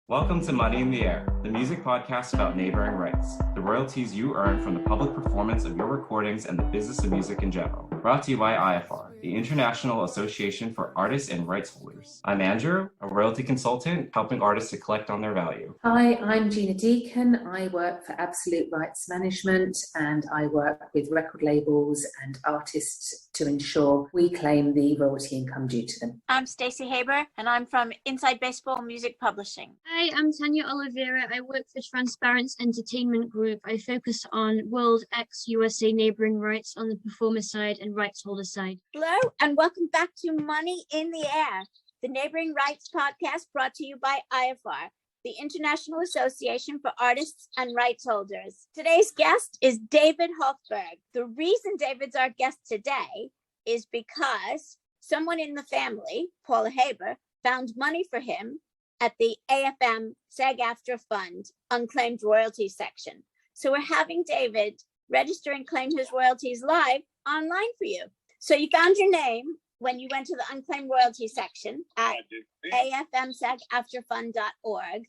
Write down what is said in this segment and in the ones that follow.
Welcome to Money in the Air, the music podcast about neighboring rights, the royalties you earn from the public performance of your recordings and the business of music in general. Brought to you by IFR, the International Association for Artists and Rights Holders. I'm Andrew, a royalty consultant helping artists to collect on their value. Hi, I'm Gina Deacon. I work for Absolute Rights Management and I work with record labels and artists to ensure we claim the royalty income due to them. I'm Stacey Haber and I'm from Inside Baseball Music Publishing. Hi, I'm Tanya Oliveira. I work for Transparence Entertainment Group. I focus on World X USA neighbouring rights on the performer side and rights holder side. Hello and welcome back to Money in the Air, the neighboring rights podcast brought to you by IFR, the International Association for Artists and Rights Holders. Today's guest is David Hofberg. The reason David's our guest today is because someone in the family, Paula Haber, found money for him at the AFM SAG AFTRA Fund unclaimed royalties section. So we're having David register and claim his royalties live online for you. So you found your name when you went to the unclaimed royalties section at afmsagaftrafund.org.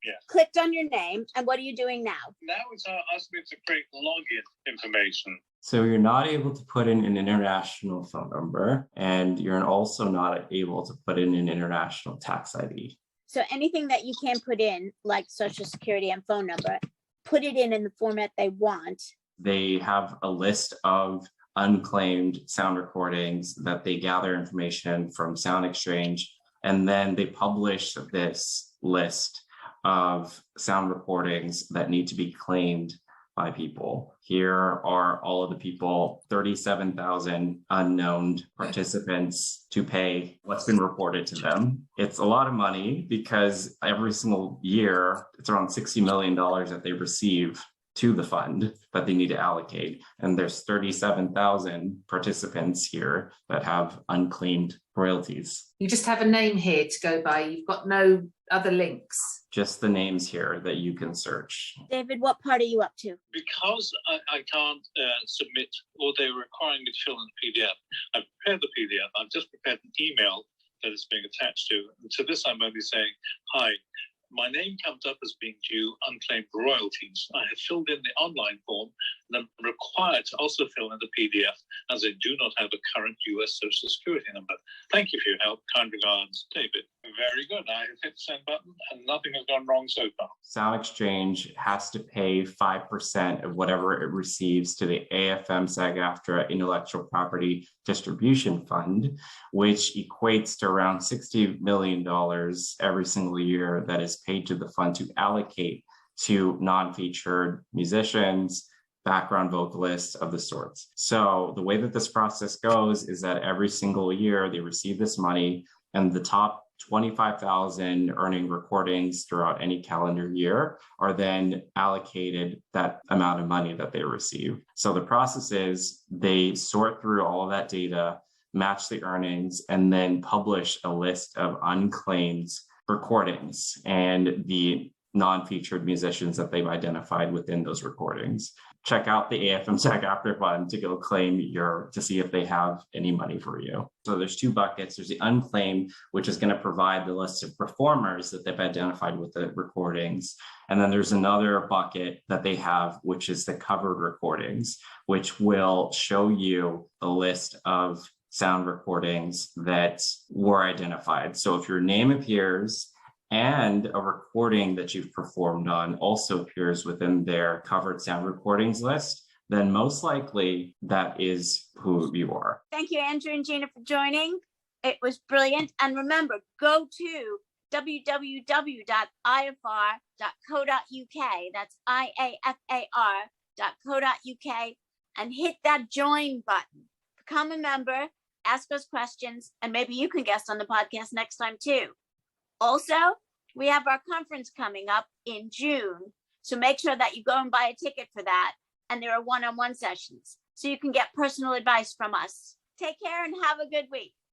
Yeah. Clicked on your name, and what are you doing now? Now it's asking me to create login information. So you're not able to put in an international phone number, and you're also not able to put in an international tax ID. So anything that you can put in, like Social Security and phone number, put it in the format they want. They have a list of unclaimed sound recordings that they gather information from Sound Exchange, and then they publish this list of sound recordings that need to be claimed by people. Here are all of the people, 37,000 unknown participants to pay what's been reported to them. It's a lot of money because every single year, it's around $60 million that they receive to the fund that they need to allocate. And there's 37,000 participants here that have unclaimed royalties. You just have a name here to go by. You've got no other links. Just the names here that you can search. David, what part are you up to? Because I can't submit, or they're requiring me to fill in the PDF, I've prepared the PDF. I've just prepared an email that is being attached to. And to this, I'm only saying, hi, my name comes up as being due unclaimed royalties. I have filled in the online form and I'm required to also fill in the PDF as I do not have a current US Social Security number. Thank you for your help. Kind regards, David. Very good. I have hit the send button and nothing has gone wrong so far. Sound Exchange has to pay 5% of whatever it receives to the AFM SAG AFTRA Intellectual Property Distribution Fund, which equates to around $60 million every single year that is paid to the fund to allocate to non-featured musicians, background vocalists of the sorts. So the way that this process goes is that every single year they receive this money, and the top 25,000 earning recordings throughout any calendar year are then allocated that amount of money that they receive. So the process is they sort through all of that data, match the earnings, and then publish a list of unclaimed recordings and the non-featured musicians that they've identified within those recordings. Check out the AFM SAG AFTRA Fund to go claim to see if they have any money for you. So there's two buckets. There's the unclaimed, which is going to provide the list of performers that they've identified with the recordings. And then there's another bucket that they have, which is the covered recordings, which will show you the list of sound recordings that were identified. So if your name appears and a recording that you've performed on also appears within their covered sound recordings list, then most likely that is who you are. Thank you, Andrew and Gina, for joining. It was brilliant. And remember, go to www.ifr.co.uk. That's IAFAR.co.uk and hit that join button. Become a member, ask us questions, and maybe you can guest on the podcast next time too. Also, we have our conference coming up in June, so make sure that you go and buy a ticket for that, and there are one-on-one sessions, so you can get personal advice from us. Take care and have a good week.